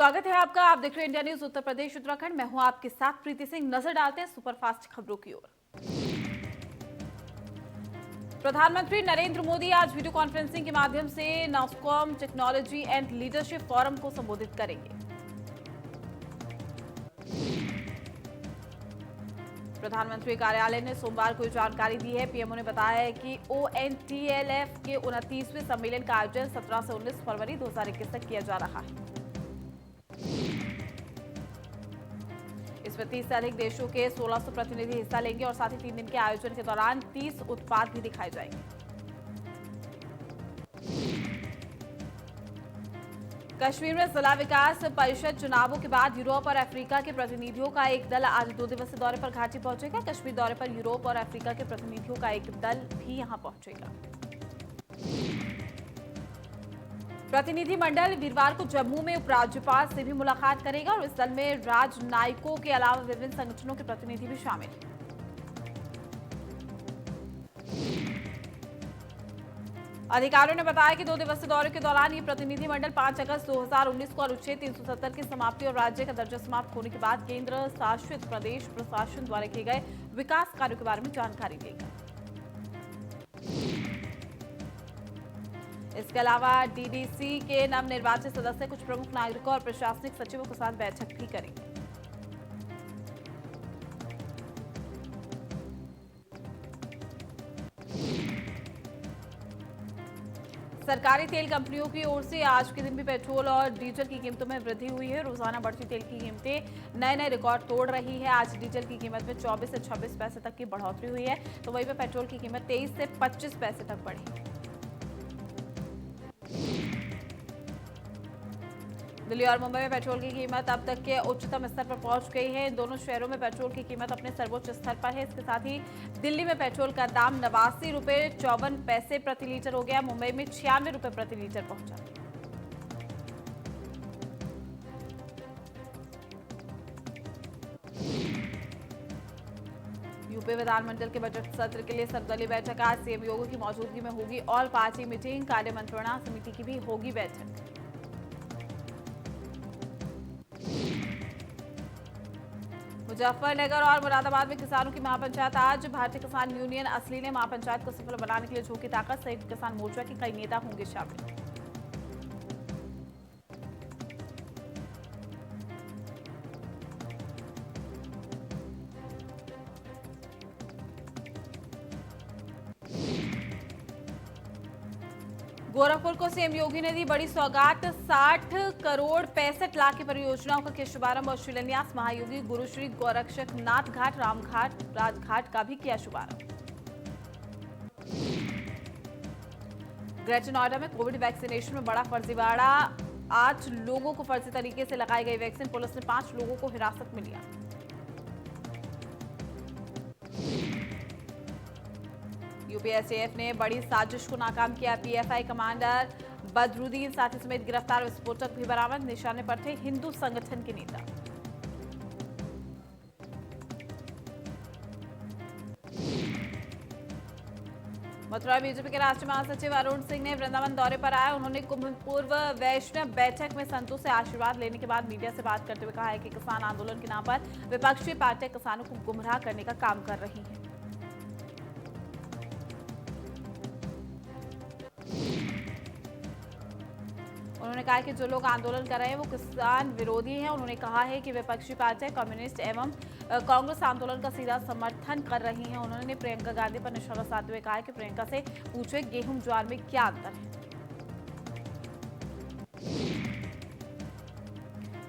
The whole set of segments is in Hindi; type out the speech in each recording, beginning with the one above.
स्वागत है आपका। आप देख रहे हैं इंडिया न्यूज उत्तर प्रदेश उत्तराखंड। मैं हूं आपके साथ प्रीति सिंह। नजर डालते हैं सुपरफास्ट खबरों की ओर। प्रधानमंत्री नरेंद्र मोदी आज वीडियो कॉन्फ्रेंसिंग के माध्यम से नॉस्कॉम टेक्नोलॉजी एंड लीडरशिप फोरम को संबोधित करेंगे। प्रधानमंत्री कार्यालय ने सोमवार को जानकारी दी है। पीएमओ ने बताया है कि ONTLF के 29वें सम्मेलन का आयोजन 17 से 19 फरवरी 2021 तक किया जा रहा है। इसमें 30 से अधिक देशों के 1600 प्रतिनिधि हिस्सा लेंगे और साथ ही 3 दिन के आयोजन के दौरान 30 उत्पाद भी दिखाए जाएंगे। कश्मीर में जिला विकास परिषद चुनावों के बाद यूरोप और अफ्रीका के प्रतिनिधियों का एक दल आज 2 दिवसीय दौरे पर घाटी पहुंचेगा। कश्मीर दौरे पर यूरोप और अफ्रीका के प्रतिनिधियों का एक दल भी यहां पहुंचेगा। प्रतिनिधिमंडल वीरवार को जम्मू में उपराज्यपाल से भी मुलाकात करेगा और इस दल में राजनयिकों के अलावा विभिन्न संगठनों के प्रतिनिधि भी शामिल हैं। अधिकारियों ने बताया कि 2 दिवसीय दौरे के दौरान ये प्रतिनिधिमंडल 5 अगस्त 2019 को अनुच्छेद 370 की समाप्ति और राज्य का दर्जा समाप्त होने के बाद केंद्र शासित प्रदेश प्रशासन द्वारा किए गए विकास कार्यों के बारे में जानकारी देगा। इसके अलावा डीडीसी के नवनिर्वाचित सदस्य कुछ प्रमुख नागरिकों और प्रशासनिक सचिवों के साथ बैठक भी करेंगे। सरकारी तेल कंपनियों की ओर से आज के दिन भी पेट्रोल और डीजल की कीमतों में वृद्धि हुई है। रोजाना बढ़ती तेल की कीमतें नए रिकॉर्ड तोड़ रही है। आज डीजल की कीमत में 24 से 26 पैसे तक की बढ़ोतरी हुई है, तो वहीं पे पेट्रोल की कीमत 23 से 25 पैसे तक बढ़ी। दिल्ली और मुंबई में पेट्रोल की कीमत अब तक के उच्चतम स्तर पर पहुंच गई है। इन दोनों शहरों में पेट्रोल की कीमत अपने सर्वोच्च स्तर पर है। इसके साथ ही दिल्ली में पेट्रोल का दाम 89 रुपए 54 पैसे प्रति लीटर हो गया। मुंबई में 96 रुपए प्रति लीटर पहुंचा। यूपी विधानमंडल के बजट सत्र के लिए सर्वदलीय बैठक आज सीएम योगी की मौजूदगी में होगी। ऑल पार्टी मीटिंग कार्य मंत्रणा समिति की भी होगी बैठक। मुजफ्फरनगर और मुरादाबाद में किसानों की महापंचायत आज। भारतीय किसान यूनियन असली ने महापंचायत को सफल बनाने के लिए झोंकी ताकत। संयुक्त किसान मोर्चा के कई नेता होंगे शामिल। गोरखपुर को सीएम योगी ने दी बड़ी सौगात। 60 करोड़ 65 लाख की परियोजनाओं का किया शुभारंभ और शिलान्यास। महायोगी गुरु श्री गोरक्षनाथ घाट, रामघाट, राजघाट का भी किया शुभारंभ। ग्रेटर नोएडा में कोविड वैक्सीनेशन में बड़ा फर्जीवाड़ा। 8 लोगों को फर्जी तरीके से लगाई गई वैक्सीन। पुलिस ने 5 लोगों को हिरासत में लिया। यूपीएसएफ ने बड़ी साजिश को नाकाम किया। पीएफआई कमांडर बदरुद्दीन साथी समेत गिरफ्तार। विस्फोटक भी बरामद। निशाने पर थे हिंदू संगठन के नेता। मथुरा बीजेपी के राष्ट्रीय महासचिव अरुण सिंह ने वृंदावन दौरे पर आए। उन्होंने कुंभ पूर्व वैष्णव बैठक में संतों से आशीर्वाद लेने के बाद मीडिया से बात करते हुए कहा है कि किसान आंदोलन के नाम पर विपक्षी पार्टियां किसानों को गुमराह करने का काम कर रही हैं। उन्होंने कहा कि जो लोग आंदोलन कर रहे हैं वो किसान विरोधी हैं। उन्होंने कहा है कि विपक्षी पार्टियां कम्युनिस्ट एवं कांग्रेस आंदोलन का सीधा समर्थन कर रही हैं। उन्होंने प्रियंका गांधी पर निशाना साधते हुए कहा कि प्रियंका से पूछे गेहूं ज्वार में क्या अंतर है।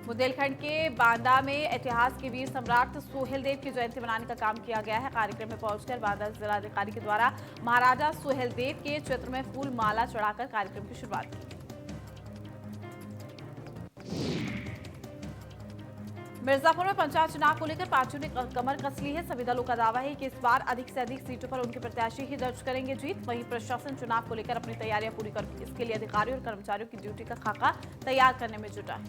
बुंदेलखंड के बांदा में इतिहास के वीर सम्राट सुहेलदेव की जयंती मनाने का काम किया गया है। कार्यक्रम में पहुंचकर बांदा जिलाधिकारी के द्वारा महाराजा सुहेलदेव के चित्र में फूल माला चढ़ाकर कार्यक्रम की शुरुआत की। मिर्जापुर में पंचायत चुनाव को लेकर पार्टियों ने कमर कस ली है। सभी दलों का दावा है कि इस बार अधिक से अधिक सीटों पर उनके प्रत्याशी ही दर्ज करेंगे जीत। वहीं प्रशासन चुनाव को लेकर अपनी तैयारियां पूरी कर इसके लिए अधिकारियों और कर्मचारियों की ड्यूटी का खाका तैयार करने में जुटा है।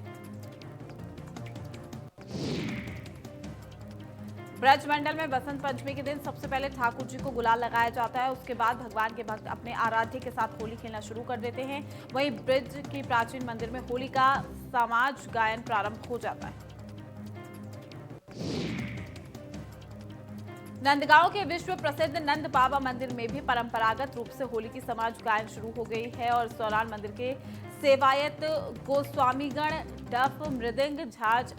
ब्रजमंडल में बसंत पंचमी के दिन सबसे पहले ठाकुर जी को गुलाल लगाया जाता है। उसके बाद भगवान के भक्त अपने आराध्य के साथ होली खेलना शुरू कर देते हैं। वहीं ब्रज की प्राचीन मंदिर में होली का समाज गायन प्रारंभ हो जाता है। नंदगांव के विश्व प्रसिद्ध नंद बाबा मंदिर में भी परंपरागत रूप से होली की समाज गायन शुरू हो गई है और इस दौरान मंदिर के सेवायत गोस्वामीगण डफ, मृदंग, झांझ,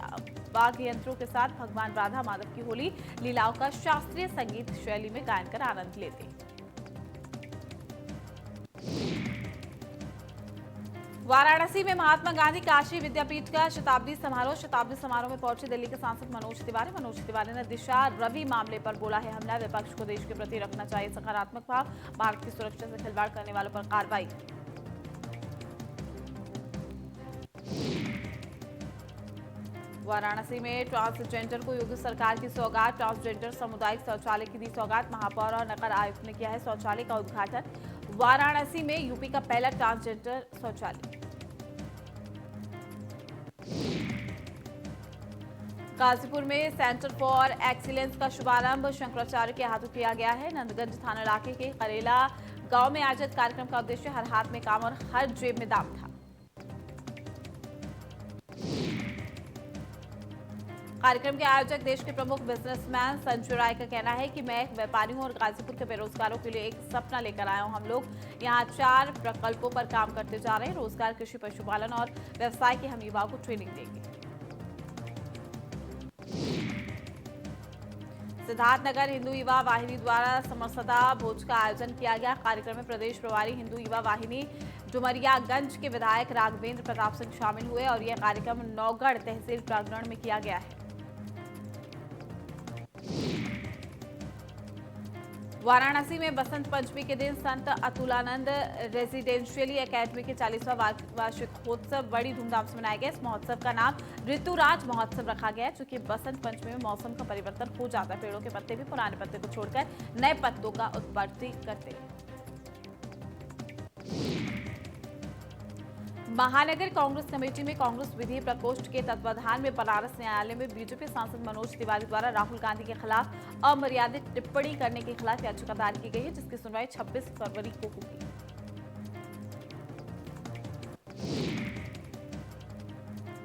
वाद्य यंत्रों के साथ भगवान राधा माधव की होली लीलाओं का शास्त्रीय संगीत शैली में गायन कर आनंद लेते हैं। वाराणसी में महात्मा गांधी काशी विद्यापीठ का शताब्दी समारोह में पहुंचे दिल्ली के सांसद मनोज तिवारी ने दिशा रवि मामले पर बोला है हमला। विपक्ष को देश के प्रति रखना चाहिए सकारात्मक भाव, भारत की सुरक्षा से खिलवाड़ करने वालों पर कार्रवाई। वाराणसी में ट्रांसजेंडर को योगी सरकार की सौगात, ट्रांसजेंडर सामुदायिक शौचालय की दी सौगात। महापौर और नगर आयुक्त ने किया है शौचालय का उद्घाटन। वाराणसी में यूपी का पहला ट्रांसजेंडर शौचालय। गाजीपुर में सेंटर फॉर एक्सीलेंस का शुभारंभ शंकराचार्य के हाथों किया गया है। नंदगंज थाना इलाके के करेला गांव में आयोजित कार्यक्रम का उद्देश्य हर हाथ में काम और हर जेब में दाम था। कार्यक्रम के आयोजक देश के प्रमुख बिजनेसमैन संजय राय का कहना है कि मैं व्यापारियों और गाजीपुर के बेरोजगारों के लिए एक सपना लेकर आया हूं। हम लोग यहां 4 प्रकल्पों पर काम करते जा रहे हैं। रोजगार, कृषि, पशुपालन और व्यवसाय की हम युवाओं को ट्रेनिंग देंगे। सिद्धार्थनगर हिंदू युवा वाहिनी द्वारा समरसता भोज का आयोजन किया गया। कार्यक्रम में प्रदेश प्रभारी हिंदू युवा वाहिनी डुमरियागंज के विधायक राघवेंद्र प्रताप सिंह शामिल हुए और यह कार्यक्रम नौगढ़ तहसील प्रांगण में किया गया है। वाराणसी में बसंत पंचमी के दिन संत अतुलानंद रेजिडेंशियली एकेडमी के 40वां वार्षिकोत्सव बड़ी धूमधाम से मनाया गया। इस महोत्सव का नाम ऋतुराज महोत्सव रखा गया है, चूंकि बसंत पंचमी में मौसम का परिवर्तन हो जाता है। पेड़ों के पत्ते भी पुराने पत्ते को छोड़कर नए पत्तों का उत्पत्ति करते हैं। महानगर कांग्रेस कमेटी में कांग्रेस विधि प्रकोष्ठ के तत्वाधान में बनारस न्यायालय में बीजेपी सांसद मनोज तिवारी द्वारा राहुल गांधी के खिलाफ अमर्यादित टिप्पणी करने के खिलाफ याचिका दायर की गई है, जिसकी सुनवाई 26 फरवरी को होगी।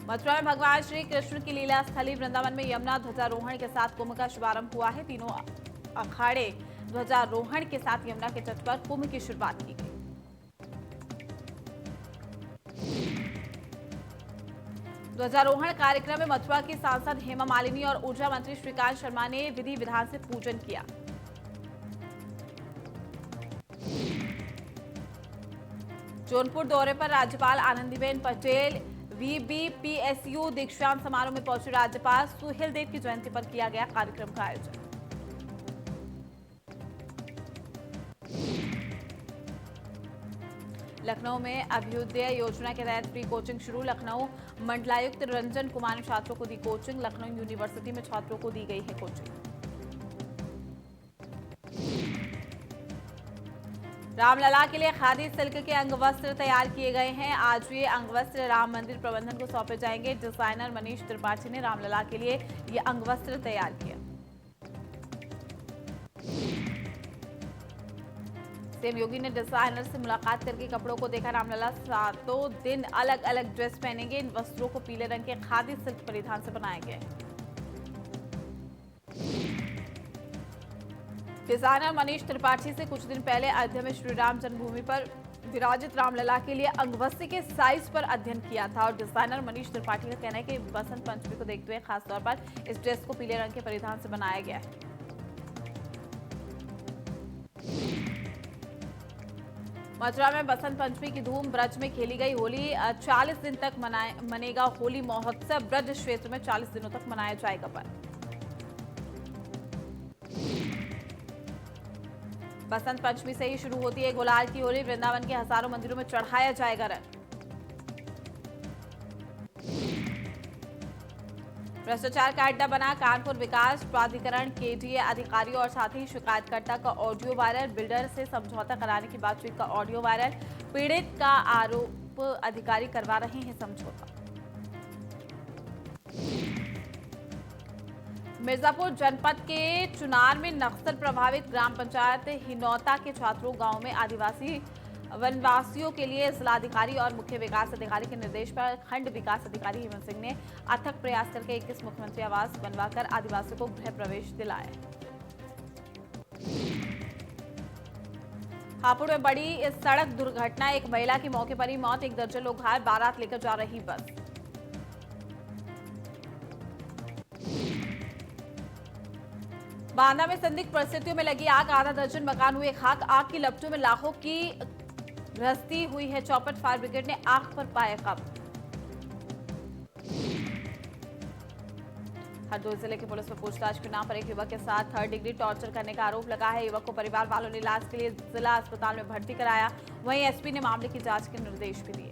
मथुरा में भगवान श्री कृष्ण की लीला स्थली वृंदावन में यमुना ध्वजारोहण के साथ कुंभ का शुभारंभ हुआ है। तीनों अखाड़े ध्वजारोहण के साथ यमुना के तट पर कुंभ की शुरुआत की गई। ध्वजारोहण कार्यक्रम में मथुरा की सांसद हेमा मालिनी और ऊर्जा मंत्री श्रीकांत शर्मा ने विधि विधान से पूजन किया। जौनपुर दौरे पर राज्यपाल आनंदीबेन पटेल, VBPSU दीक्षांत समारोह में पहुंचे राज्यपाल। सुहेल देव की जयंती पर किया गया कार्यक्रम का आयोजन। लखनऊ में अभ्युदय योजना के तहत फ्री कोचिंग शुरू। लखनऊ मंडलायुक्त रंजन कुमार ने छात्रों को दी कोचिंग। लखनऊ यूनिवर्सिटी में छात्रों को दी गई है कोचिंग। रामलला के लिए खादी सिल्क के अंगवस्त्र तैयार किए गए हैं। आज ये अंगवस्त्र राम मंदिर प्रबंधन को सौंपे जाएंगे। डिजाइनर मनीष त्रिपाठी ने रामलला के लिए ये अंगवस्त्र तैयार किया। सीएम योगी ने डिजाइनर से मुलाकात करके कपड़ों को देखा। रामलला 7 दिन अलग अलग ड्रेस पहनेंगे। इन वस्त्रों को पीले रंग के खादी सिल्क परिधान से बनाए गए। डिजाइनर मनीष त्रिपाठी से कुछ दिन पहले अयोध्या में श्री राम जन्मभूमि पर विराजित रामलला के लिए अंगवस्त्र के साइज पर अध्ययन किया था और डिजाइनर मनीष त्रिपाठी का कहना है कि बसंत पंचमी को देखते हुए खासतौर पर इस ड्रेस को पीले रंग के परिधान से बनाया गया है। मथुरा में बसंत पंचमी की धूम। ब्रज में खेली गई होली। 40 दिन तक मनेगा होली महोत्सव। ब्रज क्षेत्र में 40 दिनों तक मनाया जाएगा पर्व। बसंत पंचमी से ही शुरू होती है गुलाल की होली। वृंदावन के हजारों मंदिरों में चढ़ाया जाएगा रंग। भ्रष्टाचार का अड्डा बना कानपुर विकास प्राधिकरण। केडीए अधिकारी और साथ ही शिकायतकर्ता का ऑडियो वायरल। बिल्डर से समझौता कराने की बातचीत का ऑडियो वायरल। पीड़ित का आरोप अधिकारी करवा रहे हैं समझौता। मिर्जापुर जनपद के चुनार में नक्सल प्रभावित ग्राम पंचायत हिनौता के छात्रों गांव में आदिवासी वनवासियों के लिए जिलाधिकारी और मुख्य विकास अधिकारी के निर्देश पर खंड विकास अधिकारी हेमंत सिंह ने अथक प्रयास करके 21 मुख्यमंत्री आवास बनवाकर आदिवासियों को गृह प्रवेश दिलाया। हापुड़ में बड़ी इस सड़क दुर्घटना, एक महिला की मौके पर ही मौत, एक दर्जन लोग घायल, बारात लेकर जा रही बस। बांदा में संदिग्ध परिस्थितियों में लगी आग, आधा दर्जन मकान हुए खाक, आग की लपटों में लाखों की गृहस्थी हुई है चौपट, फायर ब्रिगेड ने आग पर पाए काबू। हरदोई जिले की पुलिस में पूछताछ के नाम पर एक युवक के साथ 3rd डिग्री टॉर्चर करने का आरोप लगा है। युवक को परिवार वालों ने इलाज के लिए जिला अस्पताल में भर्ती कराया। वहीं एसपी ने मामले की जांच के निर्देश भी दिए।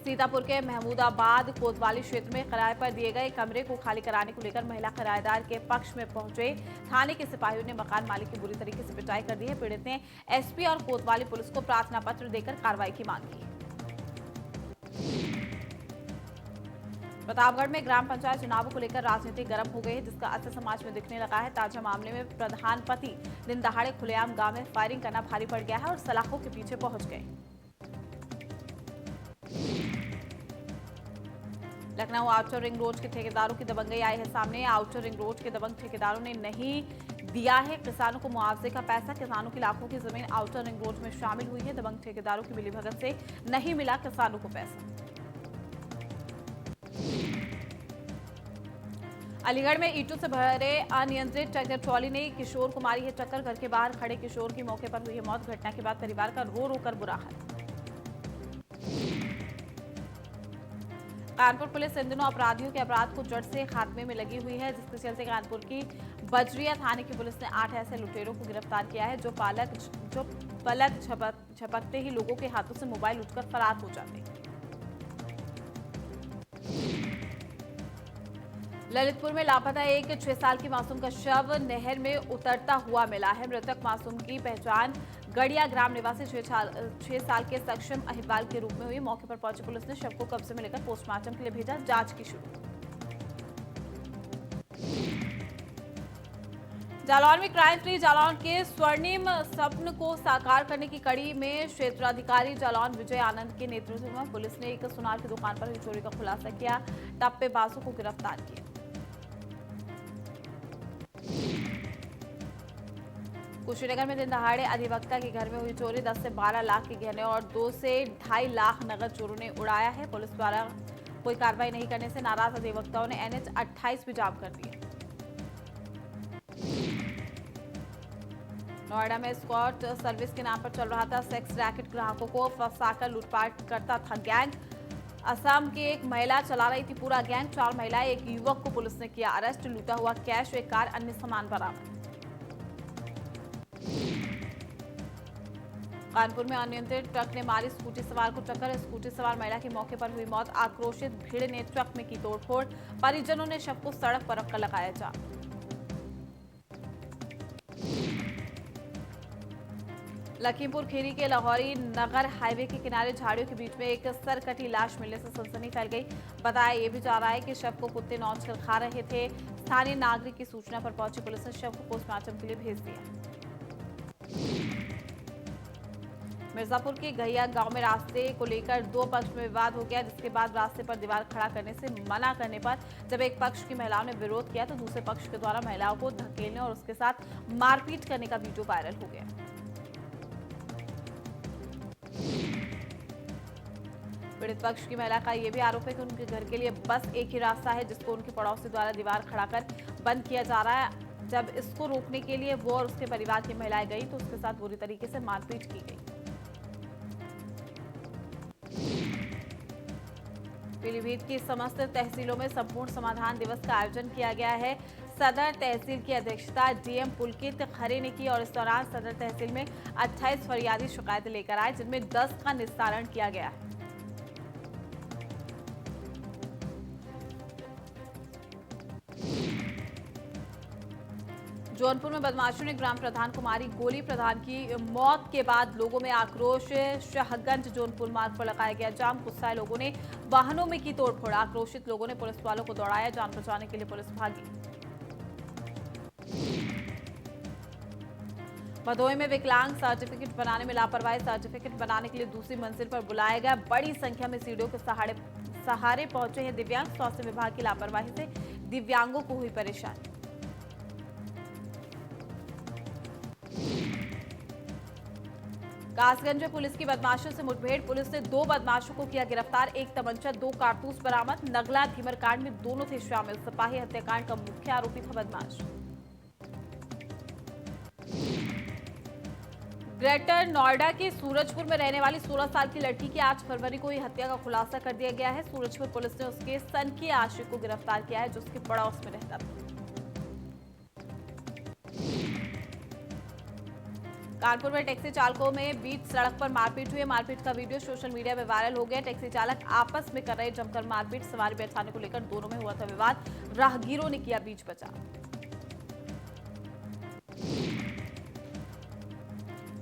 सीतापुर के महमूदाबाद कोतवाली क्षेत्र में किराए पर दिए गए कमरे को खाली कराने को लेकर महिला किराएदार के पक्ष में पहुंचे थाने के सिपाहियों ने मकान मालिक की बुरी तरीके से पिटाई कर दी है। पीड़ित ने एसपी और कोतवाली पुलिस को प्रार्थना पत्र देकर कार्रवाई की मांग की। प्रतापगढ़ में ग्राम पंचायत चुनावों को लेकर राजनीति गर्म हो गई है, जिसका असर समाज में दिखने लगा है। ताजा मामले में प्रधान पति दिन दहाड़े खुलेआम गांव में फायरिंग करना भारी पड़ गया है और सलाखों के पीछे पहुंच गए। लखनऊ आउटर रिंग रोड के ठेकेदारों की दबंगई आई है सामने। आउटर रिंग रोड के दबंग ठेकेदारों ने नहीं दिया है किसानों को मुआवजे का पैसा। किसानों की लाखों की जमीन आउटर रिंग रोड में शामिल हुई है। दबंग ठेकेदारों की मिलीभगत से नहीं मिला किसानों को पैसा। अलीगढ़ में ईंटों से भरे अनियंत्रित ट्रैक्टर ट्रॉली ने किशोर को मारी है टक्कर। घर के बाहर खड़े किशोर की मौके पर हुई है मौत। घटना के बाद परिवार का रो रो कर बुरा हाल। कानपुर पुलिस इन दिनों अपराधियों के अपराध को जड़ से खात्मे में लगी हुई है, जिसके चलते कानपुर की बजरिया थाने की पुलिस ने 8 ऐसे लुटेरों को गिरफ्तार किया है जो पलक झपकते ही लोगों के हाथों से मोबाइल लूटकर फरार हो जाते। ललितपुर में लापता एक 6 साल की मासूम का शव नहर में उतरता हुआ मिला है। मृतक मासूम की पहचान गड़िया ग्राम निवासी 6 साल के सक्षम अहिरवाल के रूप में हुई। मौके पर पहुंची पुलिस ने शव को कब्जे में लेकर पोस्टमार्टम के लिए भेजा। जांच की शुरू। जालौन में क्राइम फ्री जालौन के स्वर्णिम स्वप्न को साकार करने की कड़ी में क्षेत्राधिकारी जालौन विजय आनंद के नेतृत्व में पुलिस ने एक सुनार की दुकान पर हुई चोरी का खुलासा किया। टप्पेबाजों को गिरफ्तार किया। कुशीनगर में दिन दहाड़े अधिवक्ता के घर में हुई चोरी। 10 से 12 लाख के गहने और 2 से 2.5 लाख नगद चोरों ने उड़ाया है। पुलिस द्वारा कोई कार्रवाई नहीं करने से नाराज अधिवक्ताओं ने NH 28 भी जाम कर दिया। नोएडा में स्कॉट सर्विस के नाम पर चल रहा था सेक्स रैकेट। ग्राहकों को फंसाकर लूटपाट करता था गैंग। असम की एक महिला चला रही थी पूरा गैंग। 4 महिलाएं, एक युवक को पुलिस ने किया अरेस्ट। लूटा हुआ कैश, एक कार, अन्य सामान बरामद। कानपुर में अनियंत्रित ट्रक ने मारी स्कूटी सवार को टक्कर। स्कूटी सवार महिला की मौके पर हुई मौत। आक्रोशित भीड़ ने ट्रक में की तोड़फोड़। परिजनों ने शव को सड़क पर रखकर लगाया जाम। लखीमपुर खीरी के लाहौरी नगर हाईवे के किनारे झाड़ियों के बीच में एक सरकटी लाश मिलने से सनसनी फैल गई। बताया ये भी जा रहा है कि शव को कुत्ते नौच कर खा रहे थे। स्थानीय नागरिक की सूचना पर पहुंची पुलिस ने शव को पोस्टमार्टम के लिए भेज दिया। मिर्जापुर के गहिया गांव में रास्ते को लेकर 2 पक्ष में विवाद हो गया, जिसके बाद रास्ते पर दीवार खड़ा करने से मना करने पर जब एक पक्ष की महिलाओं ने विरोध किया तो दूसरे पक्ष के द्वारा महिलाओं को धकेलने और उसके साथ मारपीट करने का वीडियो वायरल हो गया। पीड़ित पक्ष की महिला का यह भी आरोप है कि उनके घर के लिए बस एक ही रास्ता है, जिसको उनके पड़ोसी द्वारा दीवार खड़ा कर बंद किया जा रहा है। जब इसको रोकने के लिए वो और उसके परिवार की महिलाएं गई तो उसके साथ बुरी तरीके से मारपीट की गई। पीलीभीत की समस्त तहसीलों में संपूर्ण समाधान दिवस का आयोजन किया गया है। सदर तहसील की अध्यक्षता डीएम पुलकित खरे ने की और इस दौरान सदर तहसील में 28 फरियादी शिकायतें लेकर आए, जिनमें 10 का निस्तारण किया गया है। जौनपुर में बदमाशों ने ग्राम प्रधान को मारी गोली। प्रधान की मौत के बाद लोगों में आक्रोश। शाहगंज जौनपुर मार्ग पर लगाया गया जाम। गुस्साए लोगों ने वाहनों में की तोड़फोड़। आक्रोशित लोगों ने पुलिस वालों को दौड़ाया। जान बचाने के लिए पुलिस भागी। भदोही में विकलांग सर्टिफिकेट बनाने में लापरवाही। सर्टिफिकेट बनाने के लिए दूसरी मंजिल पर बुलाया गया। बड़ी संख्या में सीढ़ियों के सहारे पहुंचे हैं दिव्यांग। स्वास्थ्य विभाग की लापरवाही से दिव्यांगों को हुई परेशानी। कासगंज में पुलिस की बदमाशों से मुठभेड़। पुलिस ने 2 बदमाशों को किया गिरफ्तार। 1 तमंचा 2 कारतूस बरामद। नगला धीमर कांड में दोनों थे शामिल। सिपाही हत्याकांड का मुख्य आरोपी था बदमाश। ग्रेटर नोएडा के सूरजपुर में रहने वाली 16 साल की लड़की की 8 फरवरी को ही हत्या का खुलासा कर दिया गया है। सूरजपुर पुलिस ने उसके सन की आशिक को गिरफ्तार किया है जो उसके पड़ोस में रहता था। कानपुर में टैक्सी चालकों में बीच सड़क पर मारपीट हुई। मारपीट का वीडियो सोशल मीडिया में वायरल हो गया। टैक्सी चालक आपस में कर रहे जमकर मारपीट। सवारी बैठाने को लेकर दोनों में हुआ था विवाद। राहगीरों ने किया बीच बचाव।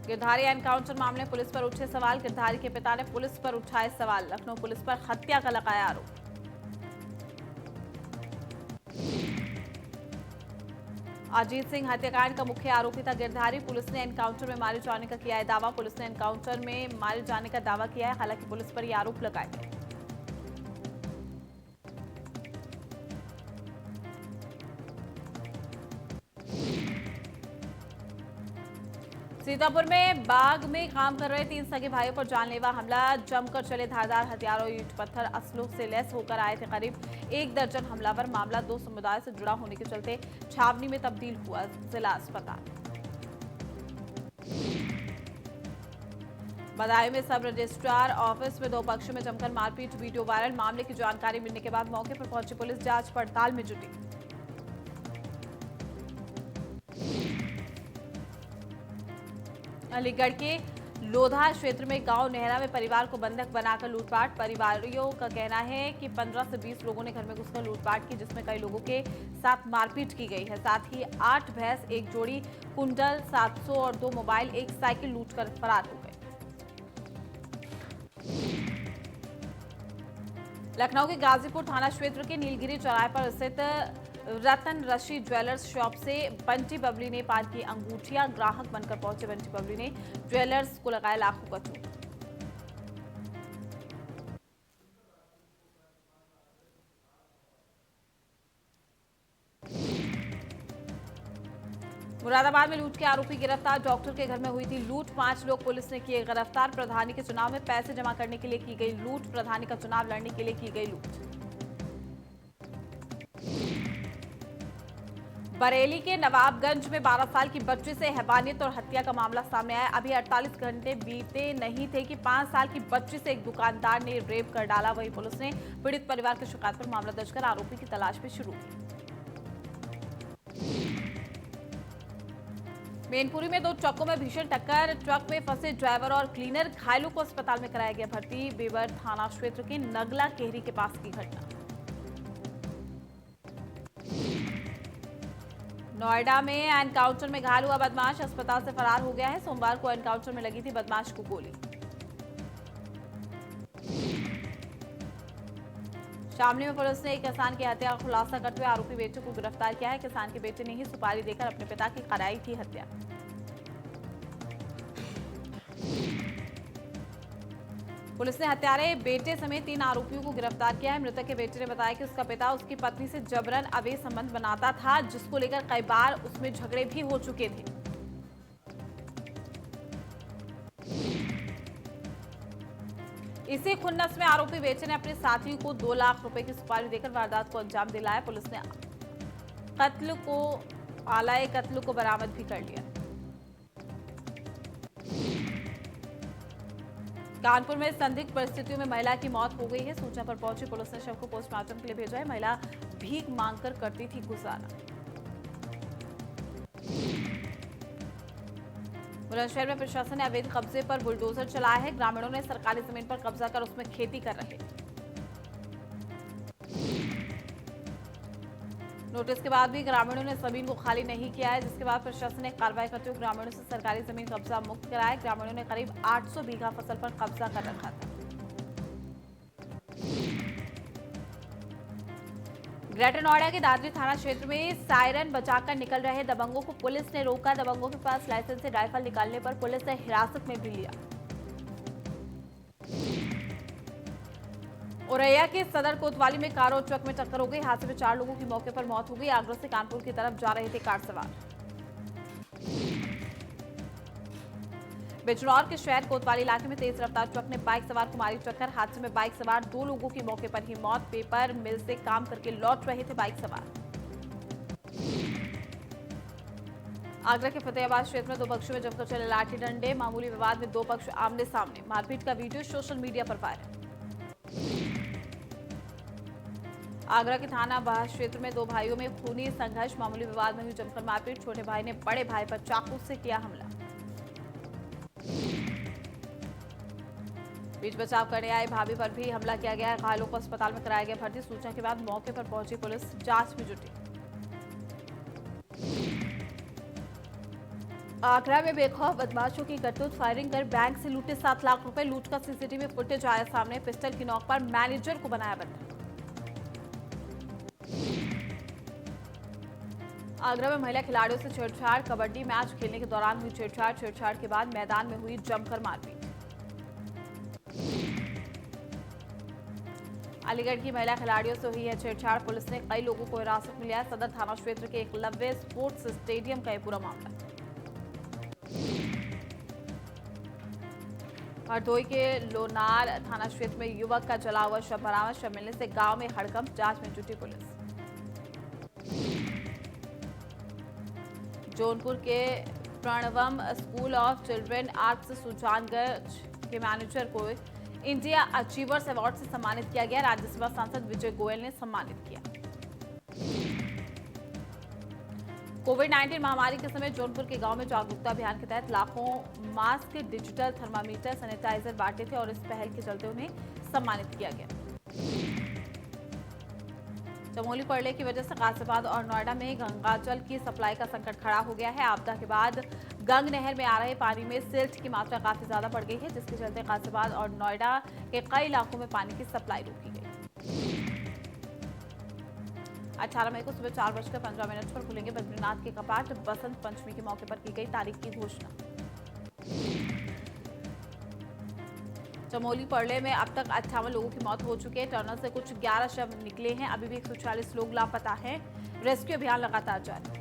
गिरधारी एनकाउंटर मामले में पुलिस पर उठे सवाल। गिरधारी के पिता ने पुलिस पर उठाए सवाल। लखनऊ पुलिस पर हत्या का लगाया आरोप। अजीत सिंह हत्याकांड का मुख्य आरोपी था गिरधारी। पुलिस ने एनकाउंटर में मारे जाने का किया है दावा। पुलिस ने एनकाउंटर में मारे जाने का दावा किया है। हालांकि पुलिस पर यह आरोप लगाए गए। सीतापुर में बाग में काम कर रहे 3 सगे भाइयों पर जानलेवा हमला। जमकर चले धारदार हथियारों, ईंट पत्थर, असलों से लैस होकर आए थे करीब 1 दर्जन हमलावर। मामला 2 समुदाय से जुड़ा होने के चलते छावनी में तब्दील हुआ जिला अस्पताल। बदायूं में सब रजिस्ट्रार ऑफिस में 2 पक्षों में जमकर मारपीट। Video viral. मामले की जानकारी मिलने के बाद मौके पर पहुंची पुलिस जांच पड़ताल में जुटी। अलीगढ़ के लोधा क्षेत्र में गांव नेहरा में परिवार को बंधक बनाकर लूटपाट। परिवारियों का कहना है कि 15 से 20 लोगों ने घर में घुसकर लूटपाट की, जिसमें कई लोगों के साथ मारपीट की गई है। साथ ही 8 भैंस, 1 जोड़ी कुंडल, 700 और 2 मोबाइल, 1 साइकिल लूटकर फरार हो गए। लखनऊ के गाजीपुर थाना क्षेत्र के नीलगिरी चौराहे पर स्थित रतन ऋषि ज्वेलर्स शॉप से बंटी बबली ने पार की अंगूठियां। ग्राहक बनकर पहुंचे बंटी बबली ने ज्वेलर्स को लगाया लाखों का चूना। मुरादाबाद में लूट के आरोपी गिरफ्तार। डॉक्टर के घर में हुई थी लूट। 5 लोग पुलिस ने किए गिरफ्तार। प्रधानी के चुनाव में पैसे जमा करने के लिए की गई लूट। प्रधानी का चुनाव लड़ने के लिए की गई लूट। बरेली के नवाबगंज में 12 साल की बच्ची से हैवानियत और हत्या का मामला सामने आया। अभी 48 घंटे बीते नहीं थे कि 5 साल की बच्ची से एक दुकानदार ने रेप कर डाला। वहीं पुलिस ने पीड़ित परिवार की शिकायत पर मामला दर्ज कर आरोपी की तलाश में शुरू की। मैनपुरी में 2 ट्रकों में भीषण टक्कर। ट्रक में फंसे ड्राइवर और क्लीनर। घायलों को अस्पताल में कराया गया भर्ती। बेवर थाना क्षेत्र के नगला केहरी के पास की घटना। नोएडा में एनकाउंटर में घायल हुआ बदमाश अस्पताल से फरार हो गया है। सोमवार को एनकाउंटर में लगी थी बदमाश को गोली। शामली में पुलिस ने एक किसान की हत्या का खुलासा करते हुए आरोपी बेटे को गिरफ्तार किया है। किसान के बेटे ने ही सुपारी देकर अपने पिता की कराई थी हत्या। पुलिस ने हत्यारे बेटे समेत 3 आरोपियों को गिरफ्तार किया है। मृतक के बेटे ने बताया कि उसका पिता उसकी पत्नी से जबरन अवैध संबंध बनाता था, जिसको लेकर कई बार उसमें झगड़े भी हो चुके थे। इसी खुन्नस में आरोपी बेटे ने अपने साथी को 2 लाख रुपए की सुपारी देकर वारदात को अंजाम दिलाया। पुलिस ने आलाए कत्ल को बरामद भी कर लिया। कानपुर में संदिग्ध परिस्थितियों में महिला की मौत हो गई है। सूचना पर पहुंची पुलिस ने शव को पोस्टमार्टम के लिए भेजा है। महिला भीख मांगकर करती थी गुजारा। बुलंदशहर में प्रशासन ने अवैध कब्जे पर बुलडोजर चलाया है। ग्रामीणों ने सरकारी जमीन पर कब्जा कर उसमें खेती कर रहे हैं। नोटिस के बाद भी ग्रामीणों ने जमीन को खाली नहीं किया है, जिसके बाद प्रशासन ने कार्रवाई करते हुए ग्रामीणों से सरकारी जमीन कब्जा मुक्त कराया। ग्रामीणों ने करीब 800 बीघा फसल पर कब्जा कर रखा था। ग्रेटर नोएडा के दादरी थाना क्षेत्र में सायरन बजाकर निकल रहे दबंगों को पुलिस ने रोका। दबंगों के पास लाइसेंस से राइफल निकालने पर पुलिस ने हिरासत में भी लिया। औरैया के सदर कोतवाली में कार और ट्रक में टक्कर हो गई। हादसे में 4 लोगों की मौके पर मौत हो गई। आगरा से कानपुर की तरफ जा रहे थे कार सवार। बिजनौर के शहर कोतवाली इलाके में तेज रफ्तार ट्रक ने बाइक सवार को मारी टक्कर। हादसे में बाइक सवार 2 लोगों की मौके पर ही मौत। पेपर मिल से काम करके लौट रहे थे बाइक सवार। आगरा के फतेहाबाद क्षेत्र में 2 पक्षों में जमकर चले लाठी डंडे। मामूली विवाद में 2 पक्ष आमने सामने। मारपीट का वीडियो सोशल मीडिया पर वायरल। आगरा के थाना बाह क्षेत्र में 2 भाइयों में खूनी संघर्ष। मामूली विवाद में हुई जमकर मारपीट। छोटे भाई ने बड़े भाई पर चाकू से किया हमला। बीच बचाव करने आए भाभी पर भी हमला किया गया। घायलों को अस्पताल में कराया गया भर्ती। सूचना के बाद मौके पर पहुंची पुलिस जांच में जुटी। आगरा में बेखौफ बदमाशों की करतूत। फायरिंग कर बैंक से लूटे 7 लाख रुपए। लूट का सीसीटीवी फुटेज आया सामने। पिस्टल की नोक पर मैनेजर को बनाया बंधक। आगरा में महिला खिलाड़ियों से छेड़छाड़। कबड्डी मैच खेलने के दौरान हुई छेड़छाड़ के बाद मैदान में हुई जमकर मारपीट। अलीगढ़ की महिला खिलाड़ियों से हुई है छेड़छाड़। पुलिस ने कई लोगों को हिरासत में लिया। सदर थाना क्षेत्र के एकलव्य स्पोर्ट्स स्टेडियम का यह पूरा मामला। हरदोई के लोनार थाना क्षेत्र में युवक का जला हुआ शव बरामद। शव मिलने से गांव में हड़कंप। जांच में जुटी पुलिस। जौनपुर के Pranavam school of children arts Sujanganj के मैनेजर को इंडिया अचीवर्स अवार्ड से सम्मानित किया गया। राज्यसभा सांसद विजय गोयल ने सम्मानित किया। कोविड-19 महामारी के समय जौनपुर के गांव में जागरूकता अभियान के तहत लाखों मास्क, डिजिटल थर्मामीटर, सैनिटाइजर बांटे थे और इस पहल के चलते उन्हें सम्मानित किया गया। चमोली पड़ने की वजह से गाजियाबाद और नोएडा में गंगाजल की सप्लाई का संकट खड़ा हो गया है। आपदा के बाद गंग नहर में आ रहे पानी में सिल्ट की मात्रा काफी ज्यादा बढ़ गई है, जिसके चलते गाजियाबाद और नोएडा के कई इलाकों में पानी की सप्लाई रोकी गई। 18 मई को सुबह 4:15 पर खुलेंगे बद्रीनाथ के कपाट। बसंत पंचमी के मौके पर की गई तारीख की घोषणा। चमोली पड़ले में अब तक 58 लोगों की मौत हो चुकी है। टनल से कुछ 11 शव निकले हैं। अभी भी 140 लोग लापता हैं। रेस्क्यू अभियान लगातार जारी।